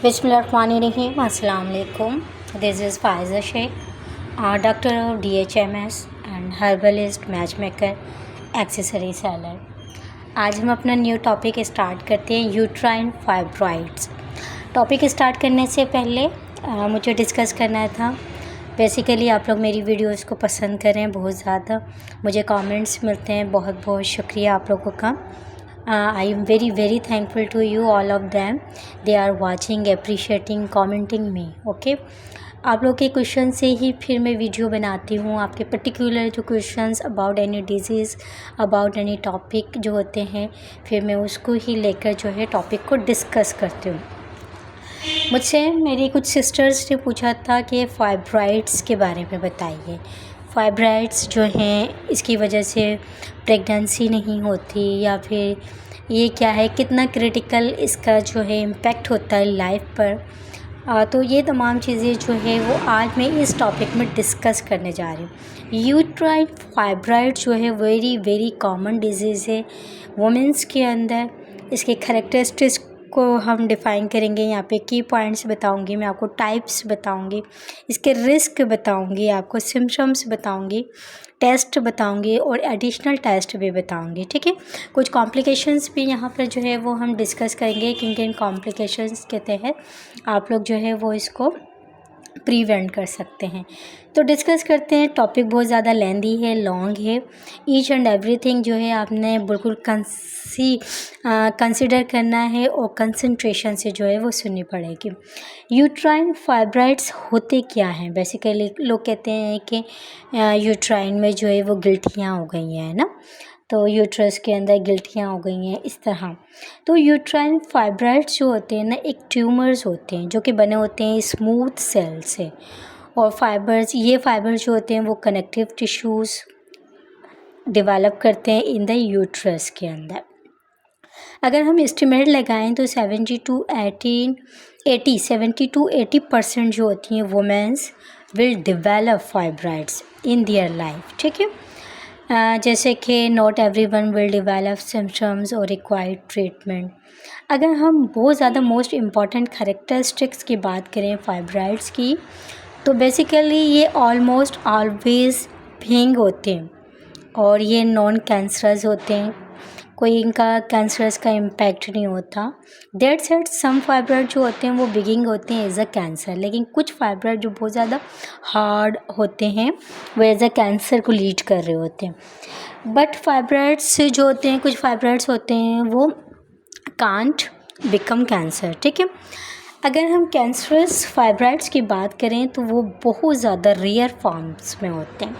बिस्मिल्लाहिर्रहमानिर्रहीम। अस्सलाम वालेकुम। This is Faiza Shaikh, doctor of DHMS and herbalist, match maker, accessory seller. आज हम अपना न्यू टॉपिक स्टार्ट करते हैं, यूट्राइन फाइब्रॉइड्स। टॉपिक स्टार्ट करने से पहले मुझे डिस्कस करना था। बेसिकली आप लोग मेरी वीडियोस को पसंद करें बहुत ज़्यादा, मुझे कमेंट्स मिलते हैं, बहुत बहुत शुक्रिया आप लोगों का। I am very very thankful to you all of them. They are watching, appreciating, commenting me. Okay. आप लोग के क्वेश्चन से ही फिर मैं वीडियो बनाती हूँ। आपके पर्टिकुलर जो questions about any disease, about any topic जो होते हैं, फिर मैं उसको ही लेकर जो है टॉपिक को डिस्कस करती हूँ। मुझसे मेरी कुछ सिस्टर्स ने पूछा था कि फाइब्रॉइड्स के बारे में बताइए। फाइब्रॉइड्स जो हैं इसकी वजह से प्रेगनेंसी नहीं होती, या फिर ये क्या है, कितना क्रिटिकल इसका जो है इम्पेक्ट होता है लाइफ पर। तो ये तमाम चीज़ें जो है वो आज मैं इस टॉपिक में डिस्कस करने जा रही हूँ। यूट्राइन फाइब्रॉइड जो है वेरी वेरी कॉमन डिजीज़ है वुमेंस के अंदर। इसके कैरेक्टरिस्टिक्स को हम डिफ़ाइन करेंगे। यहाँ पे की पॉइंट्स बताऊंगी, मैं आपको टाइप्स बताऊंगी, इसके रिस्क बताऊंगी, आपको सिम्पटम्स बताऊंगी, टेस्ट बताऊंगी और एडिशनल टेस्ट भी बताऊंगी। ठीक है, कुछ कॉम्प्लिकेशंस भी यहाँ पर जो है वो हम डिस्कस करेंगे, क्योंकि इन कॉम्प्लिकेशंस के तहत आप लोग जो है वो इसको प्रिवेंट कर सकते हैं। तो डिस्कस करते हैं। टॉपिक बहुत ज़्यादा लेंदी है, लॉन्ग है। ईच एंड एवरीथिंग जो है आपने बिल्कुल कंसिडर करना है और कंसंट्रेशन से जो है वो सुननी पड़ेगी। यूट्राइन फाइब्रॉइड्स होते क्या हैं? बेसिकली लोग कहते हैं कि यूट्राइन में जो है वो गिल्टियाँ हो गई हैं, ना, तो यूट्रस के अंदर गिल्टियाँ हो गई हैं, इस तरह। तो यूट्राइन फाइब्रॉइड्स जो होते हैं ना, एक ट्यूमर्स होते हैं जो कि बने होते हैं स्मूथ सेल से। और ये फाइबर्स जो होते हैं वो कनेक्टिव टिश्यूज़ डेवलप करते हैं इन द यूट्रस के अंदर। अगर हम एस्टिमेट लगाएं तो 70 to 80% जो होती हैं womens will develop fibroids in their life. ठीक है, जैसे कि not everyone will develop symptoms और रिक्वायर्ड ट्रीटमेंट। अगर हम बहुत ज़्यादा मोस्ट इम्पॉर्टेंट कैरेक्टरिस्टिक्स की बात करें फाइब्रॉइड्स की, तो बेसिकली ये ऑलमोस्ट ऑलवेज बिंग होते हैं और ये नॉन कैंसरस होते हैं, कोई इनका कैंसरस का इम्पैक्ट नहीं होता। डेट सेट सम फाइब्रॉइड जो होते हैं वो बिगिंग होते हैं एज अ कैंसर, लेकिन कुछ फाइब्रॉइड जो बहुत ज़्यादा हार्ड होते हैं वो एज अ कैंसर को लीड कर रहे होते हैं। बट फाइब्रॉइड्स जो होते हैं, कुछ फाइब्रॉइड्स होते हैं वो कांट बिकम कैंसर। ठीक है, अगर हम कैंसरस फाइब्रॉइड्स की बात करें तो वो बहुत ज़्यादा रेयर फॉर्म्स में होते हैं,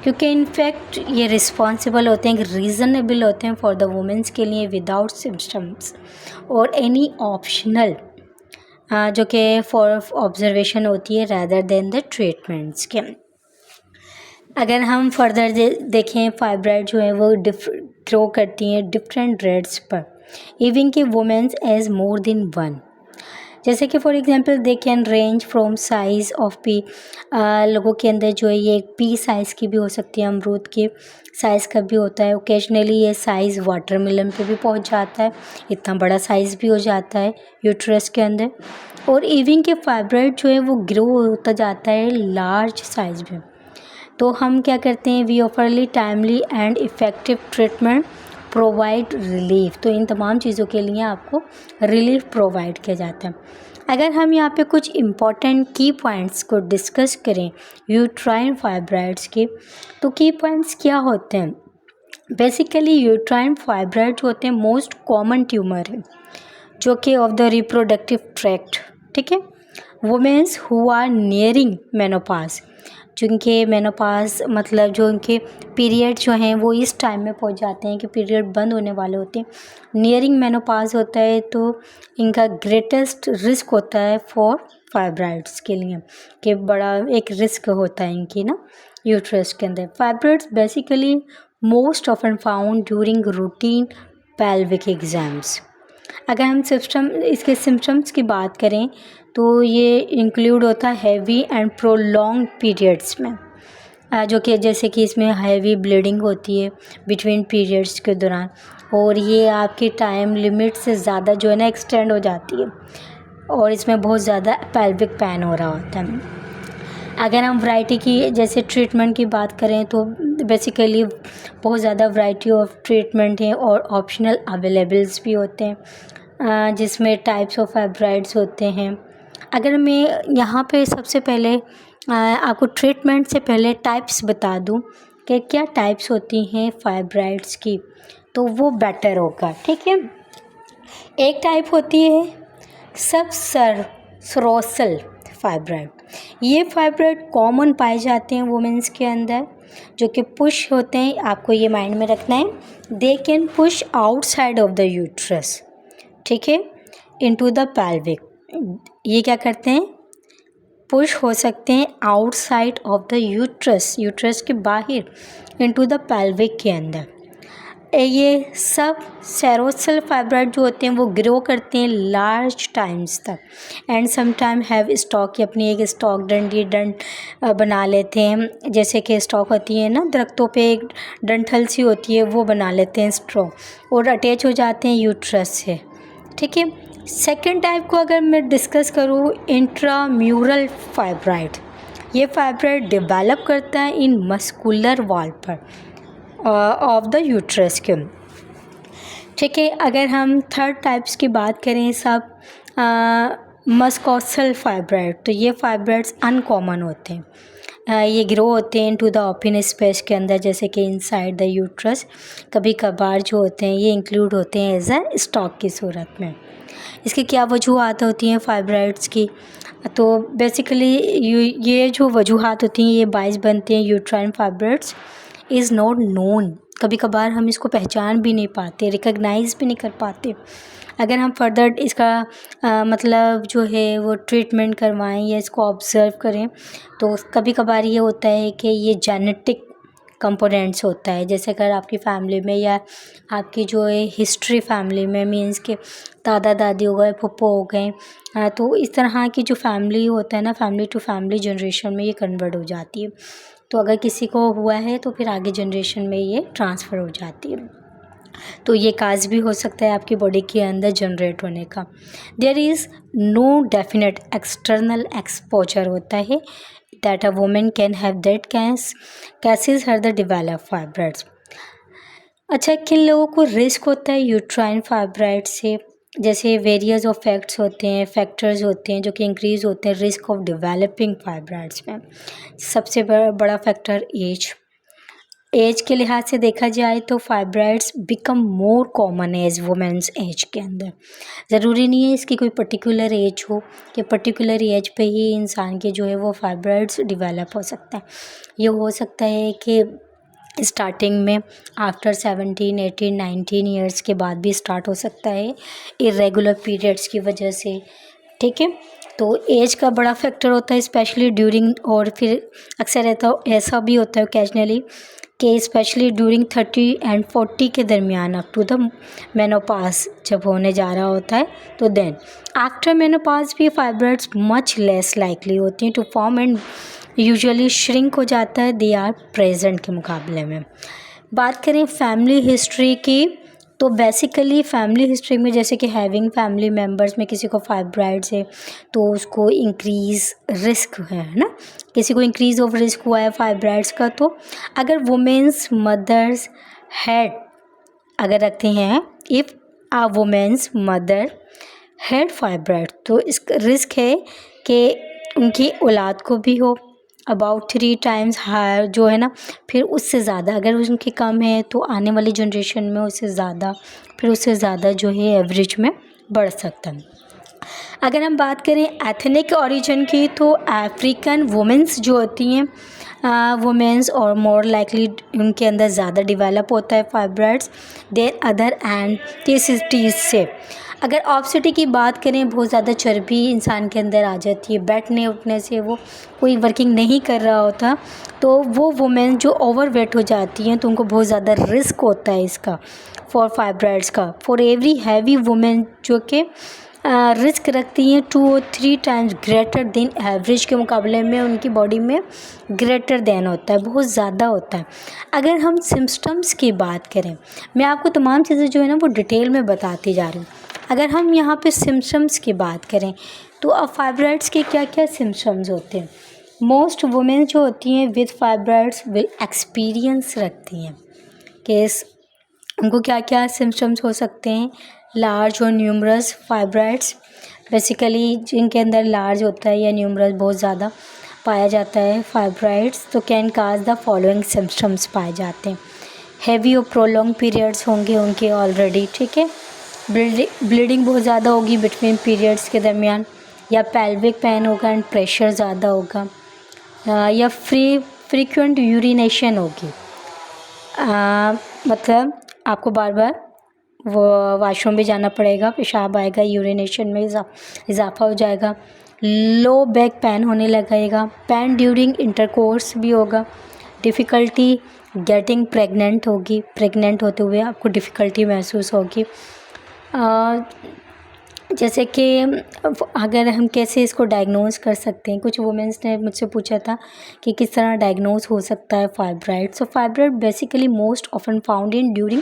क्योंकि इनफैक्ट ये रिस्पॉन्सिबल होते हैं, रीज़नेबल होते हैं फॉर द वुमेंस के लिए विदाउट सिम्पटम्स और एनी ऑप्शनल जो कि फॉर ऑब्जर्वेशन होती है रैदर देन द ट्रीटमेंट्स के। अगर हम फर्दर देखें, फाइब्रॉइड जो है वो ग्रो करती हैं डिफरेंट रेट्स पर, इवन कि womens has more than one. जैसे कि for example they can range from size of pea. लोगों के अंदर जो है ये पी साइज़ की भी हो सकती है, अमरूद के साइज़ का भी होता है। ओकेजनली ये साइज़ वाटरमेलन पे भी पहुंच जाता है, इतना बड़ा साइज़ भी हो जाता है यूट्रस के अंदर। और इवन के फाइब्रॉइड जो है वो ग्रो होता जाता है लार्ज साइज़ में। तो हम क्या करते हैं, we offer timely and effective treatment provide relief. तो इन तमाम चीज़ों के लिए आपको रिलीफ प्रोवाइड किया जाता है। अगर हम यहाँ पे कुछ इम्पॉर्टेंट की पॉइंट्स को डिस्कस करें यूट्राइन फाइब्रॉइड्स के, तो की पॉइंट्स क्या होते हैं? बेसिकली यूट्राइन फाइब्रॉइड होते हैं मोस्ट कॉमन ट्यूमर है जो कि ऑफ द रिप्रोडक्टिव ट्रैक्ट। ठीक है, womens who are nearing menopause, जिनके मेनोपाज मतलब जो उनके पीरियड जो हैं वो इस टाइम में पहुंच जाते हैं कि पीरियड बंद होने वाले होते हैं, नियरिंग मेनोपाज होता है, तो इनका ग्रेटेस्ट रिस्क होता है फॉर फाइब्रॉइड्स के लिए, कि बड़ा एक रिस्क होता है इनकी ना यूट्रस के अंदर। Fibroids basically most often found during routine pelvic exams. अगर हम इसके सिम्पटम्स की बात करें तो ये इंक्लूड होता है हैवी एंड प्रोलॉन्ग पीरियड्स में, जो कि जैसे कि इसमें हैवी ब्लीडिंग होती है बिटवीन पीरियड्स के दौरान, और ये आपकी टाइम लिमिट से ज़्यादा जो है ना एक्सटेंड हो जाती है। और इसमें बहुत ज़्यादा पेल्विक पेन हो रहा होता है। अगर हम वैरायटी की जैसे ट्रीटमेंट की बात करें तो बेसिकली बहुत ज़्यादा वैरायटी ऑफ ट्रीटमेंट है और ऑप्शनल अवेलेबल्स भी होते हैं, जिसमें टाइप्स ऑफ फाइब्रॉइड्स होते हैं। अगर मैं यहाँ पे सबसे पहले आपको ट्रीटमेंट से पहले टाइप्स बता दूँ कि क्या टाइप्स होती हैं फाइब्रॉइड्स की, तो वो बेटर होगा। ठीक है, एक टाइप होती है सब सरोसल फाइब्रॉइड। ये फाइब्रॉइड कॉमन पाए जाते हैं वुमेंस के अंदर, जो कि पुश होते हैं। आपको ये माइंड में रखना है, they can push outside of the uterus, ठीक है, इनटू द पेल्विक। ये क्या करते हैं, पुश हो सकते हैं outside of the uterus, uterus के बाहर, इनटू द पेल्विक के अंदर। ये सब सेरोसल फाइब्रॉइड जो होते हैं वो ग्रो करते हैं लार्ज टाइम्स तक, and some time have stalk, अपनी एक स्टॉक डंड बना लेते हैं। जैसे कि स्टॉक होती है ना दरख्तों पे, एक डंठल सी होती है, वो बना लेते हैं स्टॉक, और अटैच हो जाते हैं यूट्रस से। ठीक है, सेकेंड टाइप को अगर मैं डिस्कस करूँ, इंट्राम्यूरल फाइब्रॉइड। ये फाइब्रॉइड डेवलप करता है इन मस्कुलर वॉल पर ऑफ द यूट्रस के। ठीक है, अगर हम थर्ड टाइप्स की बात करें, सब मस्कोसल फाइब्रॉइड, तो ये फाइब्रॉइड्स अनकॉमन होते हैं। ये ग्रो होते हैं इनटू द ओपन स्पेस के अंदर, जैसे कि इनसाइड द यूट्रस। कभी कभार जो होते हैं ये इंक्लूड होते हैं एज अ स्टॉक की सूरत में। इसकी क्या वजूहत होती हैं फाइब्रॉइड्स की, तो बेसिकली ये जो वजूहत होती हैं ये बाइस बनते हैं uterine fibroids is not known. कभी कभार हम इसको पहचान भी नहीं पाते, रिकग्नाइज भी नहीं कर पाते। अगर हम फर्दर इसका मतलब जो है वो ट्रीटमेंट करवाएं या इसको ऑब्ज़र्व करें, तो कभी कभार ये होता है कि ये जेनेटिक कंपोनेंट्स होता है। जैसे अगर आपकी फैमिली में या आपकी जो है हिस्ट्री फैमिली में, मीन्स के दादा दादी हो गए, फुप्पो हो गए, तो इस तरह की जो फैमिली होता है ना, फैमिली टू फैमिली जनरेशन में ये कन्वर्ट हो जाती है। तो अगर किसी को हुआ है तो फिर आगे जनरेशन में ये ट्रांसफ़र हो जाती है। तो ये काज भी हो सकता है आपकी बॉडी के अंदर जनरेट होने का। There is no definite external exposure होता है that a women can have that causes her the develop fibroids. अच्छा, किन लोगों को रिस्क होता है यूट्राइन फाइब्रॉइड से? जैसे वेरियस ऑफ फैक्टर्स होते हैं जो कि इंक्रीज़ होते हैं रिस्क ऑफ डेवलपिंग फाइब्रॉइड्स में। सबसे बड़ा फैक्टर एज के लिहाज से देखा जाए तो fibroids become more common as womens age के अंदर। ज़रूरी नहीं है इसकी कोई पर्टिकुलर एज हो कि पर्टिकुलर एज पे ही इंसान के जो है वो फाइब्रॉइड्स डेवलप हो सकता है। ये हो सकता है कि स्टार्टिंग में आफ्टर 17, 18, 19 ईयर्स के बाद भी स्टार्ट हो सकता है इरेगुलर पीरियड्स की वजह से। ठीक है, तो एज का बड़ा फैक्टर होता है स्पेशली ड्यूरिंग, और फिर अक्सर ऐसा भी होता है ओकेजनली कि स्पेशली ड्यूरिंग 30 एंड 40 के दरमियान अप टू द मेनोपाज जब होने जा रहा होता है, तो देन आफ्टर मेनोपाज भी फाइब्रॉइड्स मच लेस लाइकली होती हैं to form and usually shrink हो जाता है दे आर प्रेजेंट के मुकाबले में। बात करें फैमिली हिस्ट्री की, तो बेसिकली फैमिली हिस्ट्री में जैसे कि हैविंग फैमिली मेम्बर्स में किसी को फाइब्रॉइड्स है तो उसको इंक्रीज़ रिस्क है ना, किसी को इंक्रीज़ ऑफ रिस्क हुआ है फाइब्रॉइड्स का। तो अगर वुमेंस मदर्स हेड अगर रखते हैं, if a womens mother had fibroid, तो इसका रिस्क है कि उनकी औलाद को भी हो अबाउट 3 टाइम्स हायर जो है ना, फिर उससे ज़्यादा अगर उनकी कम है तो आने वाली जनरेशन में उससे ज़्यादा, फिर उससे ज़्यादा जो है एवरेज में बढ़ सकता है। अगर हम बात करें एथनिक ओरिजिन की, तो अफ्रीकन वुमेंस जो होती हैं वुमेंस और मोर लाइकली उनके अंदर ज़्यादा डेवलप होता है फाइब्रॉइड्स देर अदर एंटीसिटीज़ से। अगर ऑब्सिटी की बात करें, बहुत ज़्यादा चर्बी इंसान के अंदर आ जाती है, बैठने उठने से वो कोई वर्किंग नहीं कर रहा होता, तो वो वुमेन जो ओवरवेट हो जाती हैं तो उनको बहुत ज़्यादा रिस्क होता है इसका फॉर फाइब्रॉइड्स का। फॉर एवरी हैवी वुमेन जो कि रिस्क रखती हैं 2 और 3 टाइम्स ग्रेटर देन एवरेज के मुकाबले में उनकी बॉडी में ग्रेटर देन होता है, बहुत ज़्यादा होता है। अगर हम सिम्पटम्स की बात करें, मैं आपको तमाम चीज़ें जो है ना वो डिटेल में बताती जा रही हूँ। अगर हम यहाँ पे सिम्पटम्स की बात करें तो अब फाइब्रॉइड्स के क्या क्या सिम्पटम्स होते हैं। मोस्ट वुमेन जो होती हैं विद फाइब्रॉइड्स विल एक्सपीरियंस रखती हैं कि उनको क्या क्या सिम्पटम्स हो सकते हैं। लार्ज और न्यूमरस फाइब्रॉइड्स, बेसिकली जिनके अंदर लार्ज होता है या न्यूमरस बहुत ज़्यादा पाया जाता है फाइब्रॉइड्स, तो can cause the following symptoms पाए जाते हैं। हैवी और प्रोलॉन्ग पीरियड्स होंगे उनके ऑलरेडी, ठीक है। ब्लीडिंग बहुत ज़्यादा होगी बिटवीन पीरियड्स के दरमियान, या पेल्विक पेन होगा एंड प्रेशर ज़्यादा होगा, या फ्रीक्वेंट यूरिनेशन होगी, मतलब आपको बार बार वो वॉशरूम भी जाना पड़ेगा, पेशाब आएगा, यूरिनेशन में इजाफा हो जाएगा। लो बैक पेन होने लगेगा, पेन ड्यूरिंग इंटरकोर्स भी होगा। डिफ़िकल्टी गेटिंग प्रेग्नेंट होगी, प्रेग्नेंट होते हुए आपको डिफ़िकल्टी महसूस होगी। जैसे कि अगर हम कैसे इसको डायग्नोज कर सकते हैं, कुछ वुमेंस ने मुझसे पूछा था कि किस तरह डायग्नोज हो सकता है fibroid. So fibroid basically most often found in during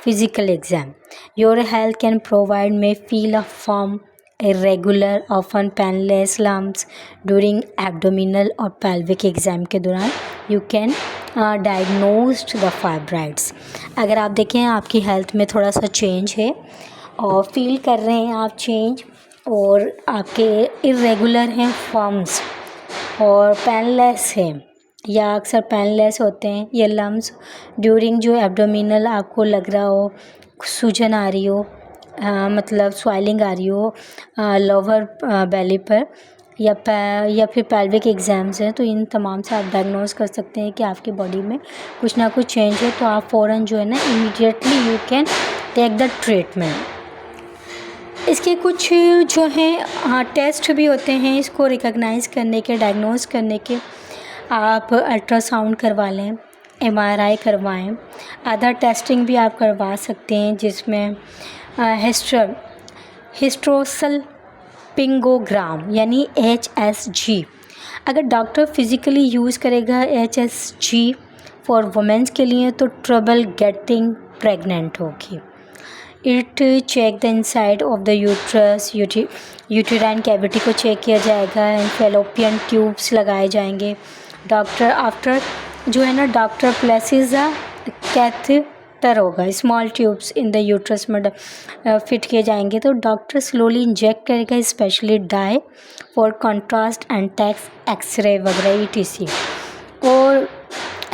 physical exam. Your health can provide may feel a firm, irregular, often painless lumps during abdominal or pelvic exam के दौरान you can diagnosed the fibroids. अगर आप देखें आपकी health में थोड़ा सा change है और फील कर रहे हैं आप चेंज, और आपके इरेगुलर हैं फॉर्म्स और पेनलेस है या अक्सर पेनलेस होते हैं ये लम्स ड्यूरिंग जो एब्डोमिनल आपको लग रहा हो, सूजन आ रही हो, मतलब स्वेलिंग आ रही हो लोअर बेली पर, या फिर पेल्विक एग्जाम्स हैं, तो इन तमाम से आप डायग्नोज कर सकते हैं कि आपकी बॉडी में कुछ ना कुछ चेंज है। तो आप फ़ौरन जो है ना immediately you can take the treatment. इसके कुछ जो हैं टेस्ट भी होते हैं इसको रिकॉग्नाइज़ करने के, डायग्नोज करने के। आप अल्ट्रासाउंड करवा लें, एमआरआई करवाएं, अदर टेस्टिंग भी आप करवा सकते हैं जिसमें हिस्टोसल्पिंगोग्राम यानी HSG। अगर डॉक्टर फिज़िकली यूज़ करेगा HSG फॉर वुमेन्स के लिए तो ट्रबल गेटिंग प्रेग्नेंट होगी। It check the inside of the uterus, uterine cavity को चेक किया जाएगा एंड फेलोपियन ट्यूब्स लगाए जाएंगे। डॉक्टर आफ्टर जो है ना डॉक्टर प्लेसेस अ कैथेटर होगा, small tubes in the uterus में फिट किए जाएंगे। तो डॉक्टर स्लोली इंजेक्ट करेगा, specially dye for contrast and takes x ray वगैरह ETC। और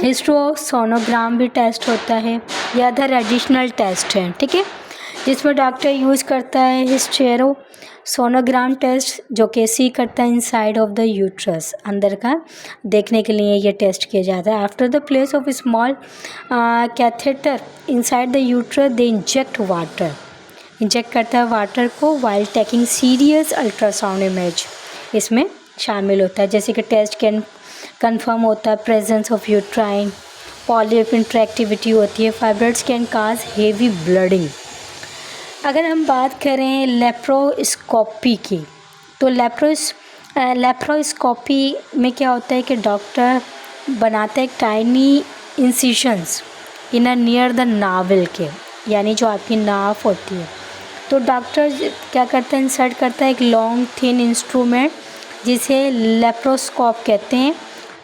हिस्ट्रोसोनोग्राम भी टेस्ट होता है, या अदर एडिशनल टेस्ट हैं, ठीक है, जिसमें डॉक्टर यूज़ करता है हिस्टेरोसोनोग्राम टेस्ट जो कि सी करता है इनसाइड ऑफ द यूट्रस, अंदर का देखने के लिए ये टेस्ट किया जाता है। After the place of small catheter inside the uterus they inject water, inject करता है वाटर को while taking serious ultrasound image इसमें शामिल होता है। जैसे कि टेस्ट कैन कन्फर्म होता है प्रेजेंस ऑफ यूट्राइन पॉलिप इंट्रैक्टिविटी होती है। Fibroids can cause heavy bleeding. अगर हम बात करें लेप्रोस्कोपी की, तो लेप्रोस्कोपी में क्या होता है कि डॉक्टर बनाता है एक tiny incisions in near the navel के, यानी जो आपकी नाव होती है। तो डॉक्टर क्या करता है, इंसर्ट करता है एक लॉन्ग थिन इंस्ट्रूमेंट जिसे लेप्रोस्कोप कहते हैं,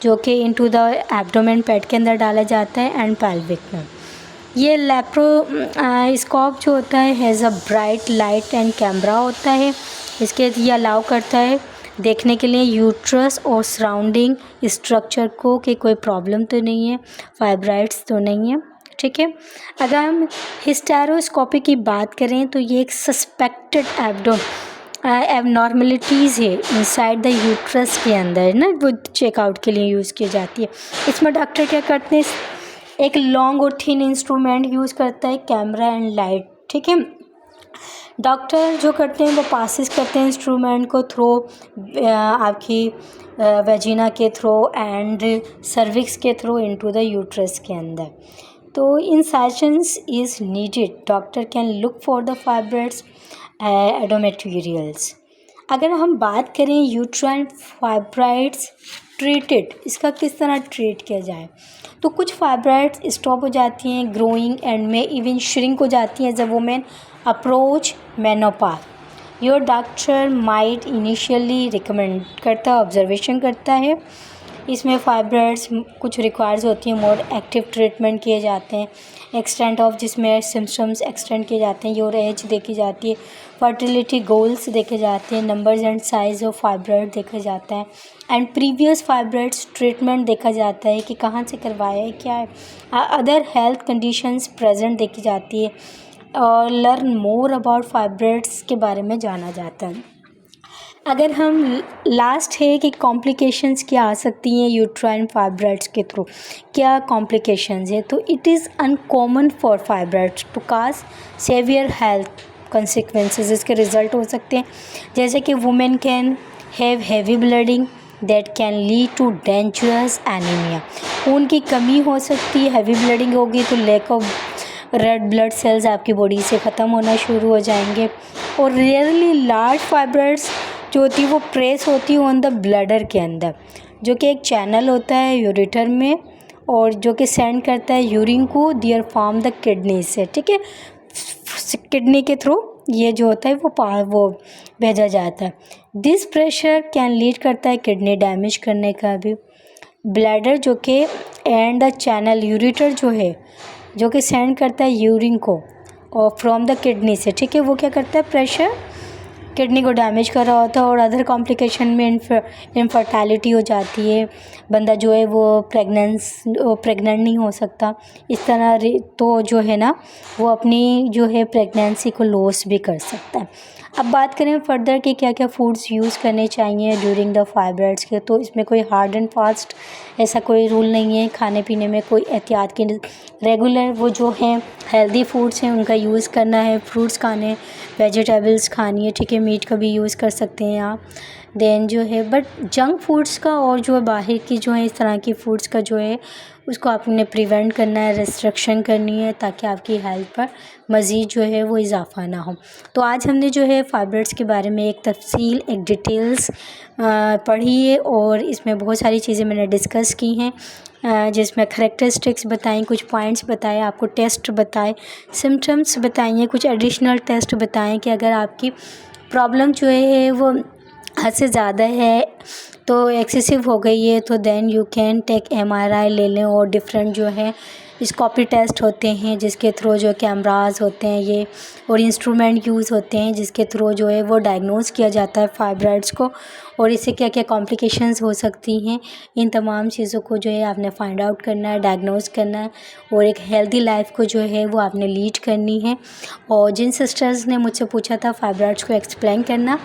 जो कि इनटू द एब्डोमेन पेट के अंदर डाला जाता है एंड पेल्विक में। ये लेप्रोस्कोप जो होता है has a bright light and camera होता है। इसके ये अलाउ करता है देखने के लिए यूट्रस और सराउंडिंग स्ट्रक्चर को कि कोई प्रॉब्लम तो नहीं है, फाइब्रॉइड्स तो नहीं है, ठीक है। अगर हम हिस्टेरोस्कोपी की बात करें तो ये एक सस्पेक्टेड एबनॉर्मलिटीज़ है इनसाइड द यूट्रस के अंदर ना, वो चेकआउट के लिए यूज़ की जाती है। इसमें डॉक्टर क्या करते हैं, एक लॉन्ग और थिन इंस्ट्रूमेंट यूज़ करता है, कैमरा एंड लाइट, ठीक है। डॉक्टर जो करते हैं वो पासिस करते हैं इंस्ट्रूमेंट को थ्रो आपकी वेजिना के थ्रो एंड सर्विक्स के थ्रो इनटू द यूट्रस के अंदर। तो in sessions is needed, doctor can look for the fibroids endometrials. अगर हम बात करें यूट्राइन फाइब्रॉइड्स ट्रीटेड, इसका किस तरह ट्रीट किया जाए, तो कुछ फाइब्रॉइड्स स्टॉप हो जाती हैं growing and may even shrink हो जाती हैं as a women, approach menopause. Your doctor might initially recommend करता है, ऑब्जर्वेशन करता है। इसमें फाइब्रॉइड्स कुछ रिक्वायर्स होती हैं, मोर एक्टिव ट्रीटमेंट किए जाते हैं। एक्सटेंट ऑफ, जिसमें सिम्टम्स एक्सटेंड किए जाते हैं। योर एज देखी जाती है। फर्टिलिटी गोल्स देखे जाते हैं। Numbers and size of fibroid देखा जाता है। एंड प्रीवियस फाइब्रॉइड्स ट्रीटमेंट देखा जाता है कि कहाँ से करवाया है, क्या है। अदर हेल्थ कंडीशंस प्रेजेंट देखी जाती है और लर्न मोर अबाउट फाइब्रॉइड्स के बारे में जाना जाता है। अगर हम लास्ट है कि कॉम्प्लिकेशंस क्या आ सकती हैं यूट्राइन फाइब्रॉइड्स के थ्रू, क्या कॉम्प्लिकेशंस है, तो it is uncommon for fibroids to cause severe health consequences. इसके रिजल्ट हो सकते हैं जैसे कि women can have heavy bleeding that can lead to dangerous anaemia. खून की कमी हो सकती है, हैवी ब्लीडिंग होगी तो lack of red blood cells आपकी बॉडी से ख़त्म होना शुरू हो जाएंगे। और रेयरली लार्ज फाइब्रॉइड्स जो होती है वो प्रेस होती है ऑन द ब्लडर के अंदर, जो कि एक चैनल होता है यूरेटर में और जो कि सेंड करता है यूरिन को दियर फॉर्म द किडनी से, ठीक है। किडनी के थ्रू ये जो होता है वो भेजा जाता है। दिस प्रेशर कैन लीड करता है किडनी डैमेज करने का भी। ब्लैडर जो कि एंड द चैनल यूरेटर जो है, जो कि सेंड करता है यूरिन को और फ्रॉम द किडनी से, ठीक है, वो क्या करता है, प्रेशर किडनी को डैमेज कर रहा होता है। और अदर कॉम्प्लिकेशन में इनफर्टिलिटी हो जाती है, बंदा जो है वो प्रेग्नेंट नहीं हो सकता। इस तरह तो जो है ना वो अपनी जो है प्रेगनेंसी को लॉस भी कर सकता है। अब बात करें फर्दर कि क्या क्या फूड्स यूज़ करने चाहिए ड्यूरिंग द फाइब्रॉइड्स के, तो इसमें कोई हार्ड एंड फास्ट ऐसा कोई रूल नहीं है। खाने पीने में कोई एहतियात की, रेगुलर वो जो हैं हेल्दी फूड्स हैं उनका यूज़ करना है। फ्रूट्स खाने, वेजिटेबल्स खानी है, ठीक है, मीट का भी यूज़ कर सकते हैं आप। देन जो है बट जंक फूड्स का और जो बाहर की जो है इस तरह की फूड्स का जो है उसको आपने प्रिवेंट करना है, रिस्ट्रिक्शन करनी है, ताकि आपकी हेल्थ पर मज़ीद जो है वो इजाफा ना हो। तो आज हमने जो है फाइब्रॉइड्स के बारे में एक तफसील, एक डिटेल्स पढ़ी है और इसमें बहुत सारी चीज़ें मैंने डिस्कस की हैं, जिसमें करैक्टरिस्टिक्स बताएं, कुछ पॉइंट्स बताए, आपको टेस्ट बताए, सिम्टम्स बताइए, कुछ एडिशनल टेस्ट बताएं कि अगर आपकी प्रॉब्लम जो है वो हद से ज़्यादा है, तो एक्सेसिव हो गई है, तो then you can take MRI ले लें। और डिफरेंट जो है स्कोपी टेस्ट होते हैं जिसके थ्रू जो कैमराज होते हैं ये और इंस्ट्रूमेंट यूज़ होते हैं जिसके थ्रू जो है वो डायग्नोज किया जाता है फाइब्रॉइड्स को और इससे क्या क्या कॉम्प्लिकेशंस हो सकती हैं। इन तमाम चीज़ों को जो है आपने फाइंड आउट करना है, डायग्नोज करना है और एक हेल्दी लाइफ को जो है वो आपने लीड करनी है। और जिन सिस्टर्स ने मुझसे पूछा था फाइब्रॉइड्स को एक्सप्लेन करना,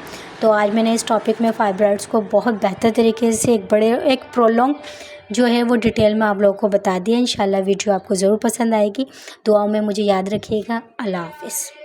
तो आज मैंने इस टॉपिक में फाइब्रॉइड्स को बहुत बेहतर तरीके से एक प्रोलॉन्ग जो है वो डिटेल में आप लोगों को बता दिया। इंशाल्लाह वीडियो आपको ज़रूर पसंद आएगी। दुआओं में मुझे याद रखिएगा। अल्लाह हाफ़िज़।